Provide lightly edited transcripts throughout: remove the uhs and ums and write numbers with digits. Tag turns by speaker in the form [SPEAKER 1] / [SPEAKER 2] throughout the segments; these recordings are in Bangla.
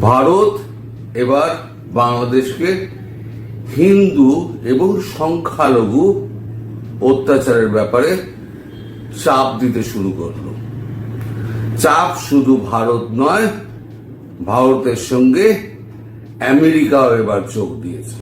[SPEAKER 1] ভারত এবার বাংলাদেশকে হিন্দু এবং সংখ্যালঘু অত্যাচারের ব্যাপারে চাপ দিতে শুরু করলো। চাপ শুধু ভারত নয়, ভারতের সঙ্গে আমেরিকাও এবার যোগ দিয়েছে।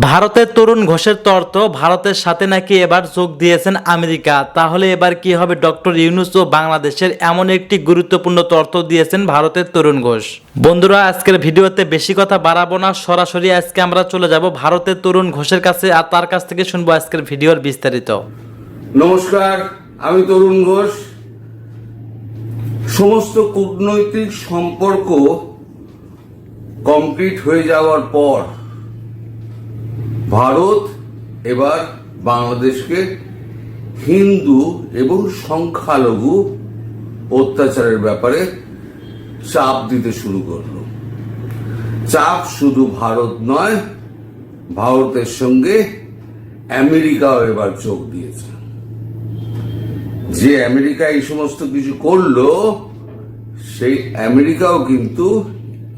[SPEAKER 2] ভারতের তরুণ ঘোষের তর্ক, ভারতের সাথে নাকি এবার যোগ দিয়েছেন আমেরিকা। তাহলে এবার কি হবে? ডক্টর ইউনূস ও বাংলাদেশের এমন একটি গুরুত্বপূর্ণ তর্ক দিয়েছেন ভারতের তরুণ ঘোষ। বন্ধুরা, আজকের ভিডিওতে বেশি কথা বাড়াবো না, সরাসরি আজকে আমরা চলে যাব ভারতের তরুণ ঘোষের কাছে, আর তার কাছ থেকে শুনবো আজকের ভিডিওর বিস্তারিত।
[SPEAKER 1] নমস্কার, আমি তরুণ ঘোষ। সমস্ত কূটনৈতিক সম্পর্ক কমপ্লিট হয়ে যাওয়ার পর ভারত এবার বাংলাদেশকে হিন্দু এবং সংখ্যালঘু অত্যাচারের ব্যাপারে চাপ দিতে শুরু করলো। চাপ শুধু ভারত নয়, ভারতের সঙ্গে আমেরিকাও এবার যোগ দিয়েছে। যে আমেরিকা এই সমস্ত কিছু করলো, সেই আমেরিকাও কিন্তু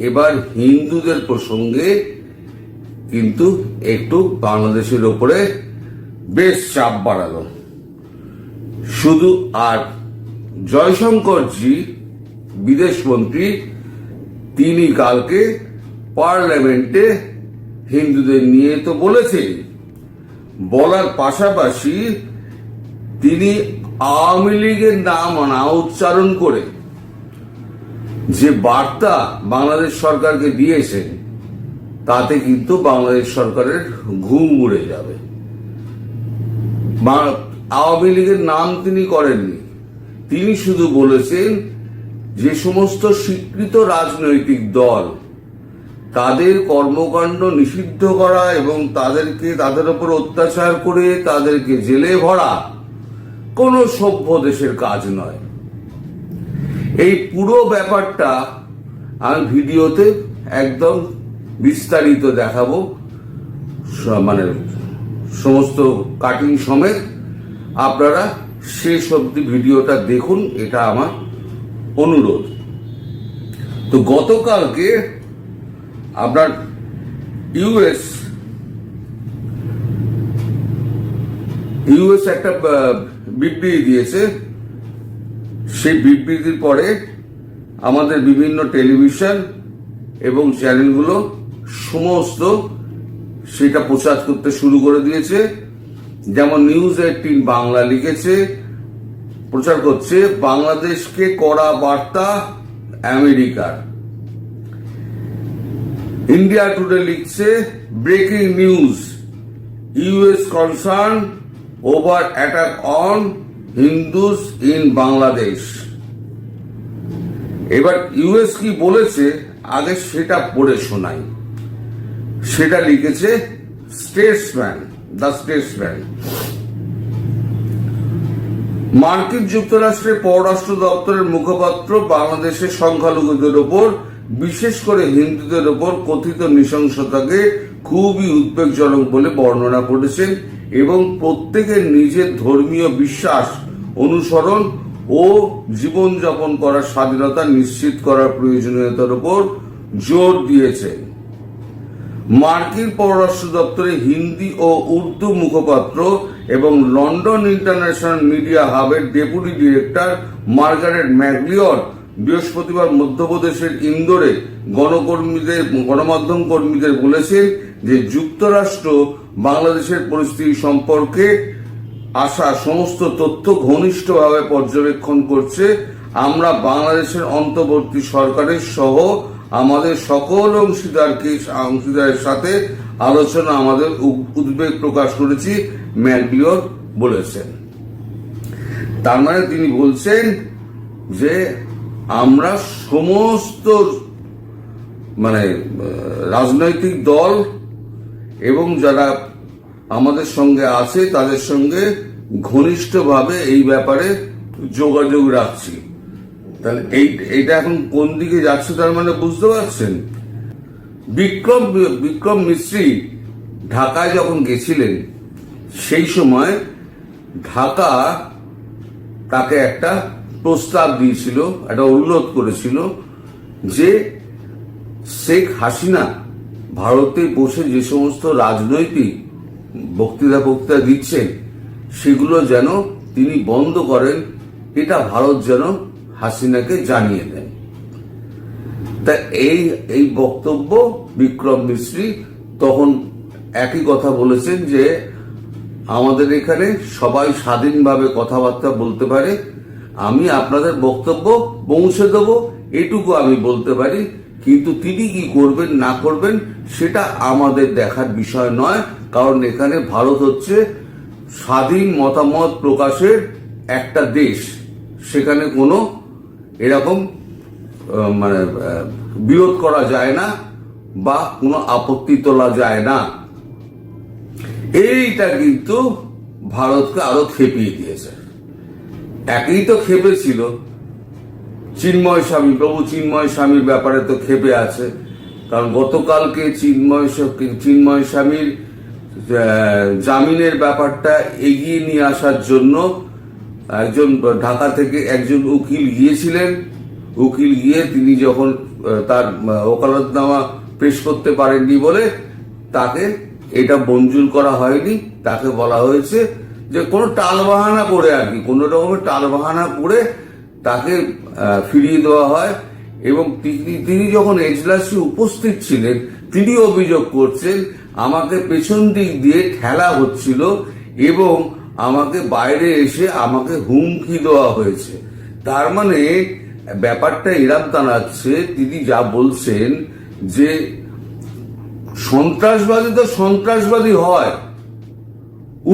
[SPEAKER 1] এবার হিন্দুদের প্রসঙ্গে কিন্তু একটু বাংলাদেশের ওপরে বেশ চাপ বাড়ালো। শুধু আর জয়শঙ্করজি বিদেশমন্ত্রী, তিনি কালকে পার্লামেন্টে হিন্দুদের নিয়ে তো বলেছে, বলার পাশাপাশি তিনি আওয়ামী লীগের নাম না উচ্চারণ করে যে বার্তা বাংলাদেশ সরকারকে দিয়েছেন, তাতে কিন্তু বাংলাদেশ সরকারের ঘুম উড়ে যাবে। আওয়ামী লীগের নাম তিনি করেননি, তিনি শুধু বলেছেন যে সমস্ত স্বীকৃত রাজনৈতিক দল, তাদের কর্মকাণ্ড নিষিদ্ধ করা এবং তাদের উপর অত্যাচার করে তাদেরকে জেলে ভরা কোনো সভ্য দেশের কাজ নয়। এই পুরো ব্যাপারটা আমি ভিডিওতে একদম বিস্তারিত দেখাবো, মানে সমস্ত কাটিং সমেত। আপনারা শেষ অবধি ভিডিওটা দেখুন, এটা আমার অনুরোধ। তো গতকালকে আপনার ইউএস একটা বিবৃতি দিয়েছে। সেই বিবৃতির পরে আমাদের বিভিন্ন টেলিভিশন এবং চ্যানেলগুলো সমস্ত সেটা প্রচার করতে শুরু করে দিয়েছে। যেমন নিউজ 18 বাংলা লিখেছে, প্রচার করছে বাংলাদেশকে কড়া বার্তা আমেরিকার। ইন্ডিয়া টুডে লিখছে breaking news, US concern over attack on Hindus in Bangladesh. এবার ইউএস কি বলেছে আগে সেটা পড়ে শোনাই। সেটা লিখেছে স্টেটসম্যান, দ্য স্টেটসম্যান। মার্কিন যুক্তরাষ্ট্রের পররাষ্ট্র দপ্তরের মুখপাত্র বাংলাদেশের সংখ্যালঘুদের ওপর, বিশেষ করে হিন্দুদের ওপর কথিত নৃশংসতাকে খুবই উদ্বেগজনক বলে বর্ণনা করেছেন এবং প্রত্যেকের নিজের ধর্মীয় বিশ্বাস অনুসরণ ও জীবনযাপন করার স্বাধীনতা নিশ্চিত করার প্রয়োজনীয়তার উপর জোর দিয়েছেন। মার্কিন পররাষ্ট্র দপ্তরের হিন্দি ও উর্দু মুখপাত্র এবং লন্ডন ইন্টারন্যাশনাল মিডিয়া হাবের ডেপুটি ডিরেক্টর মার্গারেট ম্যাকলিওড বৃহস্পতিবার মধ্যপ্রদেশের ইন্দোরে গণমাধ্যম কর্মীদের বলেছেন যে যুক্তরাষ্ট্র বাংলাদেশের পরিস্থিতি সম্পর্কে আসা সমস্ত তথ্য ঘনিষ্ঠভাবে পর্যবেক্ষণ করছে। আমরা বাংলাদেশের অন্তর্বর্তী সরকারের সহ আমাদের সকল অংশীদারের সাথে আলোচনা আমাদের উদ্বেগ প্রকাশ করেছি, ম্যাকলিওড বলেছেন। তার মানে তিনি বলছেন যে আমরা সমস্ত রাজনৈতিক দল এবং যারা আমাদের সঙ্গে আছে তাদের সঙ্গে ঘনিষ্ঠভাবে এই ব্যাপারে যোগাযোগ রাখছি। তাহলে এইটা এখন কোন দিকে যাচ্ছে তার মানে বুঝতে পারছেন। বিক্রম মিস্ত্রি ঢাকায় যখন গেছিলেন, সেই সময় ঢাকা তাকে একটা প্রস্তাব দিয়েছিল, একটা অনুরোধ করেছিল যে শেখ হাসিনা ভারতে বসে যে সমস্ত রাজনৈতিক বক্তৃতা দিচ্ছেন সেগুলো যেন তিনি বন্ধ করেন, এটা ভারত যেন হাসিনাকে জানিয়ে দেন। তা এই বক্তব্য বিক্রম মিশ্রি তখন একই কথা বলেছেন যে আমাদের এখানে সবাই স্বাধীনভাবে কথাবার্তা বলতে পারে, আমি আপনাদের বক্তব্য পৌঁছে দেবো এটুকু আমি বলতে পারি, কিন্তু তিনি কি করবেন না করবেন সেটা আমাদের দেখার বিষয় নয়, কারণ এখানে ভারত হচ্ছে স্বাধীন মতামত প্রকাশের একটা দেশ, সেখানে কোনো এরকম বিরোধ করা যায় না বা কোনো আপত্তি তোলা যায় না। এইটা কিন্তু ভারতকে আরো খেপিয়ে দিয়েছে। একই তো খেপেছিল চিন্ময় স্বামী, প্রভু চিন্ময় স্বামীর ব্যাপারে তো খেপে আছে, কারণ গতকালকে চিন্ময় স্বামীর জামিনের ব্যাপারটা এগিয়ে নিয়ে আসার জন্য একজন ঢাকা থেকে একজন উকিল গিয়েছিলেন। উকিল গিয়ে তিনি যখন তার ওকালতনামা পেশ করতে পারেননি বলে তাকে এটা মঞ্জুর করা হয়নি। তাকে বলা হয়েছে যে কোনো টালবাহানা করে আর কি, কোনো রকমের টালবাহানা করে তাকে ফিরিয়ে দেওয়া হয়। এবং তিনি যখন এজলাসে উপস্থিত ছিলেন তিনি অভিযোগ করছেন আমাকে পেছন দিক দিয়ে ঠেলা হচ্ছিল এবং আমাকে বাইরে এসে আমাকে হুমকি দেওয়া হয়েছে। তার মানে ব্যাপারটা এরম দাঁড়াচ্ছে, তিনি যা বলছেন যে সন্ত্রাসবাদী তো সন্ত্রাসবাদী হয়,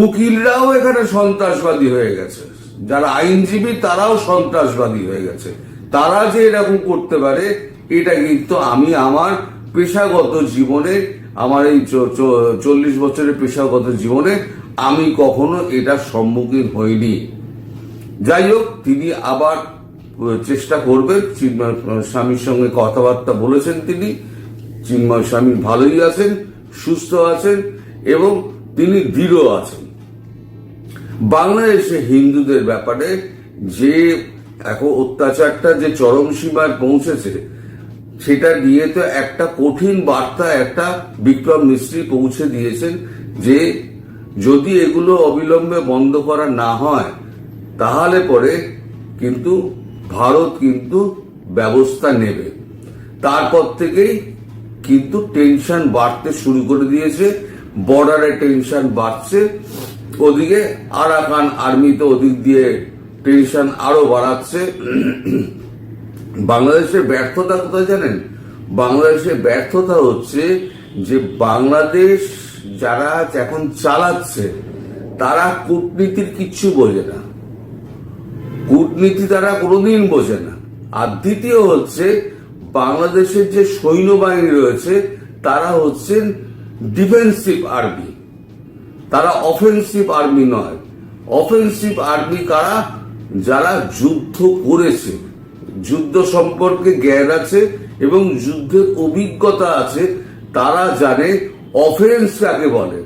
[SPEAKER 1] উকিলরাও এখানে সন্ত্রাসবাদী হয়ে গেছে, যারা আইনজীবী তারাও সন্ত্রাসবাদী হয়ে গেছে। তারা যে এরকম করতে পারে এটা কিন্তু আমি আমার পেশাগত জীবনে, আমার এই 40 বছরের পেশাগত জীবনে আমি কখনো এটার সম্মুখীন হইনি। যাই হোক, তিনি আবার চেষ্টা করবেন। চিন্ময় স্বামীর সঙ্গে কথাবার্তা বলেছেন তিনি, চিন্ময় স্বামী ভালোই আছেন, সুস্থ আছেন এবং তিনি দৃঢ় আছেন। বাংলাদেশে হিন্দুদের ব্যাপারে যে এখন অত্যাচারটা যে চরম সীমায় পৌঁছেছে সেটা নিয়ে তো একটা কঠিন বার্তা একটা বিক্রম মিস্ত্রি পৌঁছে দিয়েছেন যে যদি এগুলো অবিলম্বে বন্ধ করা না হয় তাহলে পরে কিন্তু ভারত কিন্তু ব্যবস্থা নেবে। তারপর থেকেই কিন্তু টেনশন বাড়তে শুরু করে দিয়েছে, বর্ডারে টেনশন বাড়ছে, ওদিকে আরাকান আর্মি তো ওদিক দিয়ে টেনশন আরো বাড়াচ্ছে। বাংলাদেশের ব্যর্থতা কোথায় জানেন? বাংলাদেশের ব্যর্থতা হচ্ছে যে বাংলাদেশ যারা এখন চালাচ্ছে তারা কূটনীতির কিচ্ছু বোঝে না, কূটনীতি তারা কোনোদিন বোঝে না। আর দ্বিতীয় হচ্ছে বাংলাদেশের যে সৈন্যবাহিনী রয়েছে তারা হচ্ছেন ডিফেন্সিভ আর্মি, তারা অফেন্সিভ আর্মি নয়। অফেন্সিভ আর্মি কারা? যারা যুদ্ধ করেছে, যুদ্ধ সম্পর্কে জ্ঞান আছে এবং যুদ্ধের অভিজ্ঞতা আছে, তারা জানে অফেন্স কাকে বলে।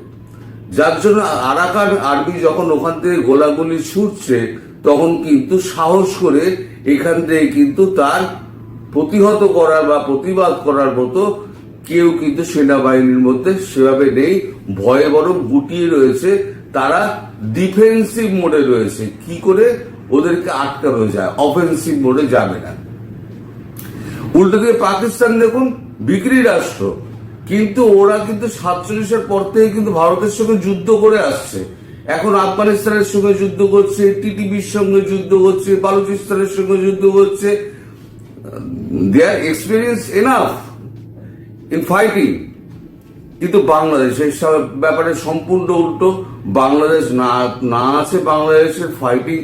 [SPEAKER 1] যার জন্য আরাকান আর্মি যখন ওখান থেকে গোলাগুলি ছুটছে তখন কিন্তু সাহস করে এখান থেকে কিন্তু তার প্রতিহত করার বা প্রতিবাদ করার মতো কেউ কিন্তু সেনাবাহিনীর মধ্যে সেভাবে নেই, ভয়ে বরং গুটিয়ে রয়েছে। তারা ডিফেন্সিভ মোডে রয়েছে, কি করে ওদেরকে আটকানো যায়, অফেন্সিভ মোডে যাবে না। উল্টো দিকে পাকিস্তান দেখুন, বিক্রি রাষ্ট্র, কিন্তু ওরা কিন্তু 47-এর পর থেকে কিন্তু ভারতের সঙ্গে যুদ্ধ করে আসছে। এখন আফগানিস্তানের সঙ্গে যুদ্ধ করছে, টিটিপির সঙ্গে যুদ্ধ করছে, বালুচিস্তানের সঙ্গে যুদ্ধ করছে। দে আর এক্সপিরিয়েন্স এনাফ ইন ফাইটিং। কিন্তু বাংলাদেশ এই ব্যাপারে সম্পূর্ণ উল্টো। বাংলাদেশ না আছে বাংলাদেশের ফাইটিং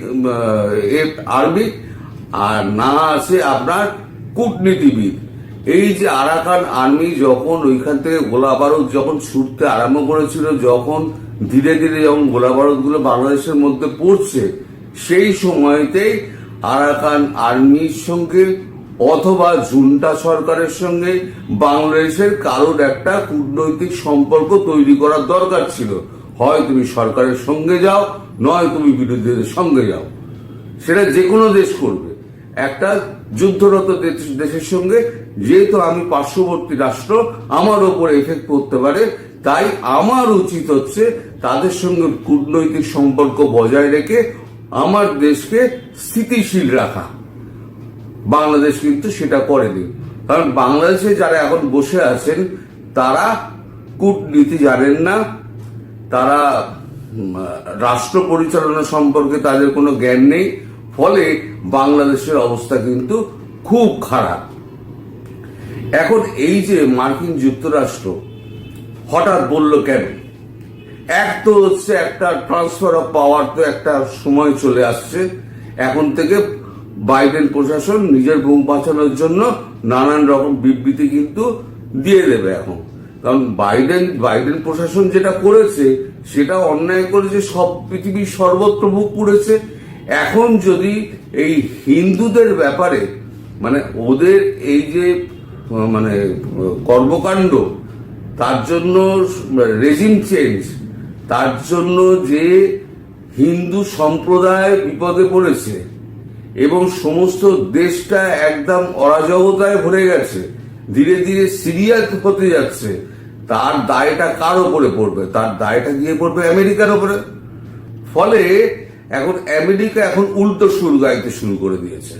[SPEAKER 1] আর্মি, আর না আছে আপনার কূটনীতিবিদ। এই যে আরাকান আর্মি যখন ওইখান থেকে গোলা বারুদ যখন ছুটতে আরম্ভ করেছিল, যখন ধীরে ধীরে যখন গোলা বারুদ গুলো বাংলাদেশের মধ্যে পড়ছে, সেই সময়তেই আরাকান আর্মির সঙ্গে অথবা জুন্টা সরকারের সঙ্গে বাংলাদেশের কারোর একটা কূটনৈতিক সম্পর্ক তৈরি করার দরকার ছিল। হয় তুমি সরকারের সঙ্গে যাও, নয় তুমি বিরোধীদের সঙ্গে যাও। সেটা যে কোনো দেশ করবে। একটা যুদ্ধরত দেশের সঙ্গে যেহেতু আমি পার্শ্ববর্তী রাষ্ট্র, আমার ওপর এফেক্ট করতে পারে, তাই আমার উচিত হচ্ছে তাদের সঙ্গে কূটনৈতিক সম্পর্ক বজায় রেখে আমার দেশকে স্থিতিশীল রাখা। বাংলাদেশ কিন্তু সেটা করেনি, কারণ বাংলাদেশে যারা এখন বসে আছেন তারা কূটনীতি জানেন না, তারা রাষ্ট্র পরিচালনা সম্পর্কে তাদের কোনো জ্ঞান নেই, ফলে বাংলাদেশের অবস্থা কিন্তু খুব খারাপ। এখন এই যে মার্কিন যুক্তরাষ্ট্র হঠাৎ বলল কেন, এক তো হচ্ছে একটা ট্রান্সফার অফ পাওয়ার, তো একটা সময় চলে আসছে, এখন থেকে বাইডেন প্রশাসন নিজের বুম বাঁচানোর জন্য নানান রকম বিবৃতি কিন্তু দিয়ে দেবে এখন। কারণ বাইডেন প্রশাসন যেটা করেছে সেটা অন্যায় করেছে, সব পৃথিবীর সর্বত্র মুখ পুড়েছে। এখন যদি এই হিন্দুদের ব্যাপারে মানে ওদের এই যে মানে কর্মকাণ্ড, তার জন্য রেজিম চেঞ্জ, তার জন্য যে হিন্দু সম্প্রদায় বিপদে পড়েছে এবং সমস্ত দেশটা একদম অরাজকতায় ভরে গেছে, ধীরে ধীরে সিরিয়া হতে যাচ্ছে, তার দায়টা কার ওপরে পড়বে? তার দায়টা গিয়ে পড়বে আমেরিকার ওপরে। ফলে এখন আমেরিকা এখন উল্টো সুর গাইতে শুরু করে দিয়েছে।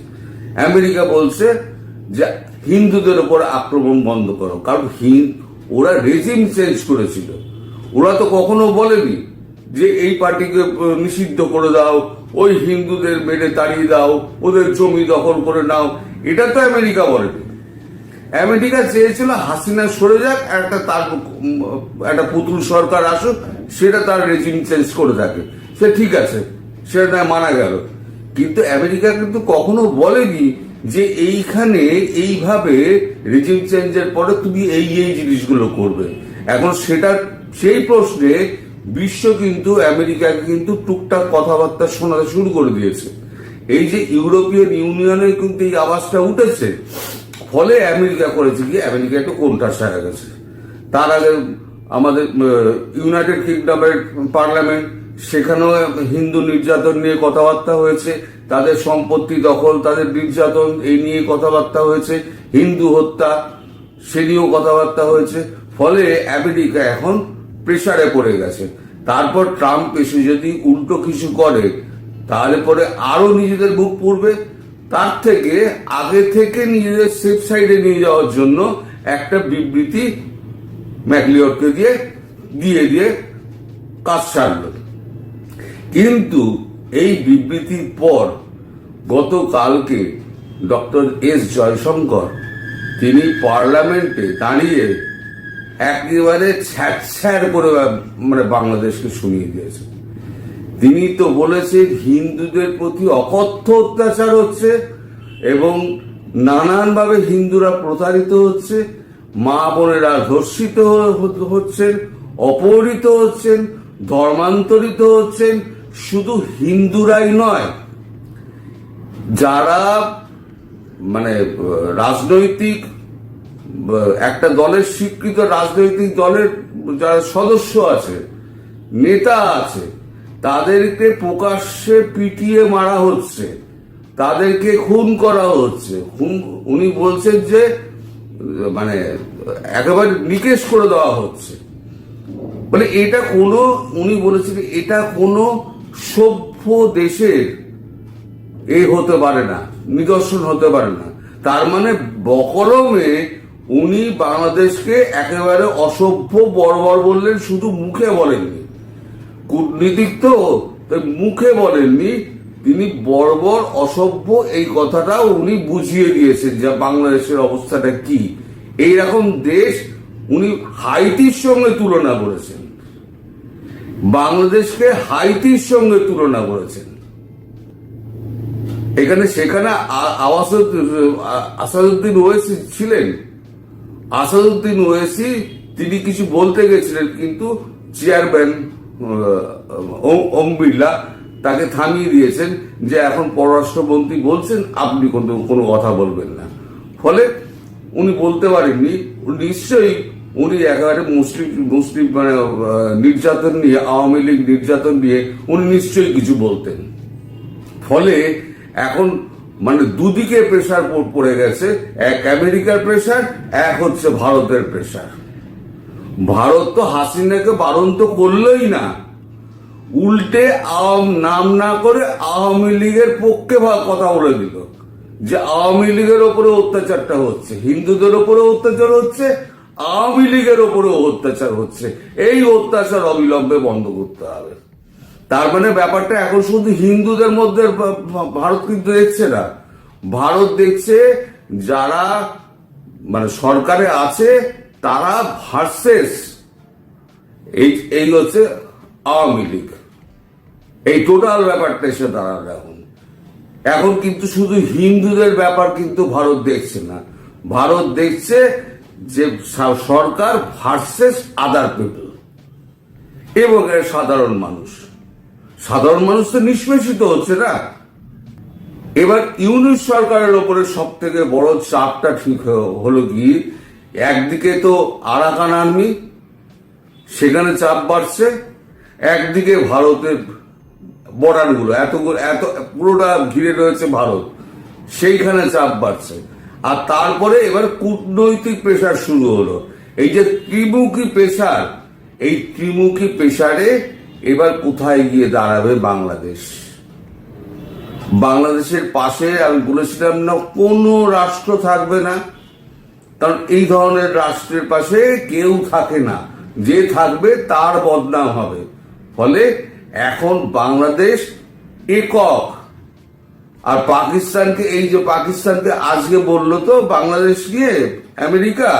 [SPEAKER 1] আমেরিকা বলছে যে হিন্দুদের ওপর আক্রমণ বন্ধ করো, কারণ ওরা রেজিম চেঞ্জ করেছিল, ওরা তো কখনো বলেনি যে এই পার্টিকে নিষিদ্ধ করে দাও, ওই হিন্দুদের মেরে তাড়িয়ে দাও, ওদের জমি দখল করে নাও, এটা তো আমেরিকা বলেনি। আমেরিকা চেয়েছিল হাসিনা সরে যাক, একটা পুতুল সরকার আসুক, সেটা তার রেজিম চেঞ্জ করে থাকে, সে ঠিক আছে, সেটা মানা গেল। কিন্তু আমেরিকা কিন্তু কখনো বলেনি যে এইখানে এইভাবে রেজিম চেঞ্জের পরে তুমি এই জিনিসগুলো করবে। এখন সেই প্রশ্নে বিশ্ব কিন্তু আমেরিকাকে কিন্তু টুকটাক কথাবার্তা শোনাতে শুরু করে দিয়েছে। এই যে ইউরোপিয়ান ইউনিয়নের কিন্তু এই আওয়াজটা উঠেছে, ফলে আমেরিকা করেছে কি, আমেরিকা একটু কোণঠাসা হয়ে গেছে। তার আগে আমাদের ইউনাইটেড কিংডমের পার্লামেন্ট, সেখানেও হিন্দু নির্যাতন নিয়ে কথাবার্তা হয়েছে, তাদের সম্পত্তি দখল, তাদের নির্যাতন এই নিয়ে কথাবার্তা হয়েছে, হিন্দু হত্যা সে নিয়েও কথাবার্তা হয়েছে। ফলে আমেরিকা এখন প্রেসারে পড়ে গেছে। তারপর ট্রাম্প এসে যদি উল্টো কিছু করে, তাহলে পরে আরো নিজেদের বুক পুড়বে। তার থেকে আগে থেকে নিজেদের সেফ সাইডে নিয়ে যাওয়ার জন্য একটা বিবৃতি ম্যাকলিওডকে দিয়ে কাজ সারল। কিন্তু এই বিবৃতির পর গতকালকে ডক্টর এস জয়শঙ্কর তিনি পার্লামেন্টে দাঁড়িয়ে একেবারে ছ্যাঁচ্ছ্যাঁড় করে মানে বাংলাদেশকে শুনিয়ে দিয়েছেন। তিনি তো বলেছেন হিন্দুদের প্রতি অকথ্য অত্যাচার হচ্ছে এবং নানানভাবে হিন্দুরা প্রতারিত হচ্ছে, মা বোনেরা ধর্ষিত হচ্ছেন, অপহৃত হচ্ছেন, ধর্মান্তরিত হচ্ছেন। শুধু হিন্দুরাই নয়, যারা মানে রাজনৈতিক একটা দলের স্বীকৃত রাজনৈতিক দলের যারা সদস্য আছে, নেতা আছে, তাদেরকে প্রকাশ্যে পিটিয়ে মারা হচ্ছে, তাদেরকে খুন করা হচ্ছে। উনি বলছেন যে মানে একেবারে নিকেশ করে দেওয়া হচ্ছে। মানে এটা কোনো, উনি বলেছেন এটা কোনো সভ্য দেশের হতে পারে না, নিদর্শন হতে পারে না। তার মানে বকরমে উনি বাংলাদেশকে একেবারে অসভ্য বর্বর বললেন, শুধু মুখে বলেননি। কূটনীতিক তো মুখে বলেননি, তিনি বর্বর অসভ্য এই কথাটাও উনি বুঝিয়ে দিয়েছেন যে বাংলাদেশের অবস্থাটা কি। এইরকম দেশ উনি হাইতির সঙ্গে তুলনা করেছেন, বাংলাদেশকে হাইতির সঙ্গে তুলনা করেছেন। সেখানে আসাদুদ্দিন ওয়েসি ছিলেন। আসাদুদ্দিন ওয়েসি তিনি কিছু বলতে গেছিলেন, কিন্তু চেয়ারম্যান ওম বিড়লা তাকে থামিয়ে দিয়েছেন যে এখন পররাষ্ট্রমন্ত্রী বলছেন, আপনি কোনো কথা বলবেন না। ফলে উনি বলতে পারেননি। নিশ্চয়ই উনি একেবারে মুসলিম মানে নির্যাতন নিয়ে, আওয়ামী লীগ নির্যাতন নিয়ে উনি নিশ্চয়ই কিছু বলতেন। ফলে এখন মানে দুদিকে প্রেসার পড়ে গেছে, এক আমেরিকার প্রেসার, এক হচ্ছে ভারতের প্রেসার। ভারত তো হাসিনাকে বারণ তো করলোই না, উল্টে নাম না করে আওয়ামী লীগের পক্ষে কথা বলে দিল যে আওয়ামী লীগের ওপরে অত্যাচারটা হচ্ছে, হিন্দুদের ওপরে অত্যাচার হচ্ছে, আওয়ামী লীগের ওপরেও অত্যাচার হচ্ছে, এই অত্যাচার অবিলম্বে বন্ধ করতে হবে। তার মানে ব্যাপারটা এখন শুধু হিন্দুদের মধ্যে ভারত কিন্তু দেখছে না, ভারত দেখছে যারা মানে সরকারে আছে তারা ভার্সেস এই হচ্ছে আওয়ামী লীগ, এই টোটাল ব্যাপারটা এসে দাঁড়ালো। এখন কিন্তু শুধু হিন্দুদের ব্যাপার কিন্তু ভারত দেখছে না, ভারত দেখছে যে সরকার ভার্সেস আদার পিপল এবং সাধারণ মানুষ তো নিষ্পেষিত হচ্ছে না। এবার ইউনিট সরকারের ওপরে সব থেকে বড় চাপটা ঠিক হলো কি, একদিকে তো আরাকান আর্মি, সেখানে চাপ বাড়ছে, একদিকে ভারতের বর্ডারগুলো এত পুরোটা ঘিরে রয়েছে ভারত, সেইখানে চাপ বাড়ছে। আর তারপরে এবার কূটনৈতিক প্রেসার শুরু হলো, এই যে ত্রিমুখী প্রেসার, এই ত্রিমুখী প্রেসারে এবার কোথায় গিয়ে দাঁড়াবে বাংলাদেশ। বাংলাদেশের পাশে আমি বলেছিলাম না কোনো রাষ্ট্র থাকবে না, কারণ এই ধরনের রাষ্ট্রের পাশে কেউ থাকে না, যে থাকবে তার বদনাম হবে। ফলে এখন বাংলাদেশ একক। আর পাকিস্তানকে, এই যে পাকিস্তানকে আজকে বললো তো বাংলাদেশ নিয়ে আমেরিকা,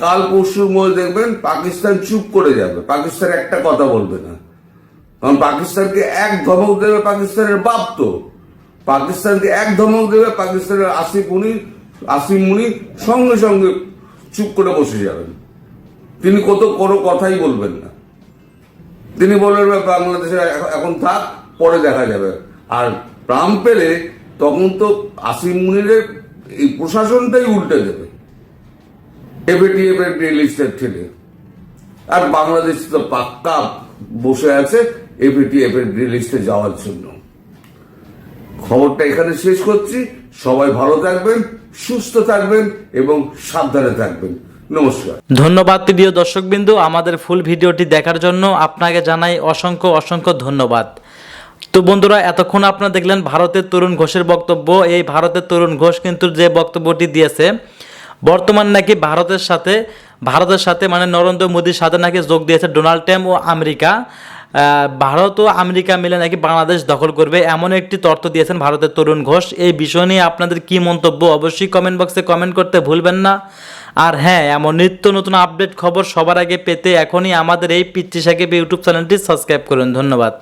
[SPEAKER 1] কাল পরশুর মধ্যে দেখবেন পাকিস্তান চুপ করে যাবে, পাকিস্তান একটা কথা বলবে না, কারণ পাকিস্তানকে এক ধমক দেবে পাকিস্তানের বাপ, তো পাকিস্তানকে এক ধমক দেবে পাকিস্তানের আসিম মুনির সঙ্গে সঙ্গে চুপ করে বসে যাবেন, তিনি কোনো কথাই বলবেন না, তিনি বলবেন বাংলাদেশে এখন থাক, পরে দেখা যাবে। আর প্রাণ পেলে তখন তো আসিম মুনিরের এই প্রশাসনটাই উল্টে দেবে এফএটিএফ এর লিস্টের থেকে। আর বাংলাদেশ তো পাক্কা বসে আছে এফএটিএফ এর লিস্টে যাওয়ার জন্য। খবরটা এখানে শেষ করছি, সবাই ভালো থাকবেন, সুস্থ থাকবেন এবং সাবধানে থাকবেন। নমস্কার।
[SPEAKER 2] ধন্যবাদ প্রিয় দর্শকবৃন্দ, আমাদের ফুল ভিডিওটি দেখার জন্য আপনাকে জানাই অসংখ্য ধন্যবাদ। তো বন্ধুরা, এতক্ষণ আপনারা দেখলেন ভারতের তরুণ ঘোষের বক্তব্য। এই ভারতের তরুণ ঘোষ কিন্তু যে বক্তব্যটি দিয়েছে, বর্তমান নাকি ভারতের সাথে মানে নরেন্দ্র মোদীর সাথে নাকি যোগ দিয়েছে ডোনাল্ড ট্রাম্প ও আমেরিকা। ভারত ও আমেরিকা মিলে নাকি বাংলাদেশ দখল করবে, এমন একটি তথ্য দিয়েছেন ভারতের তরুণ ঘোষ। এই বিষয় নিয়ে আপনাদের কি মন্তব্য অবশ্যই কমেন্ট বক্সে কমেন্ট করতে ভুলবেন না। আর হ্যাঁ, এমন নিত্য নতুন আপডেট খবর সবার আগে পেতে এখনই আমাদের এই পিচ্চি সাকিব ইউটিউব চ্যানেলটি সাবস্ক্রাইব করুন। ধন্যবাদ।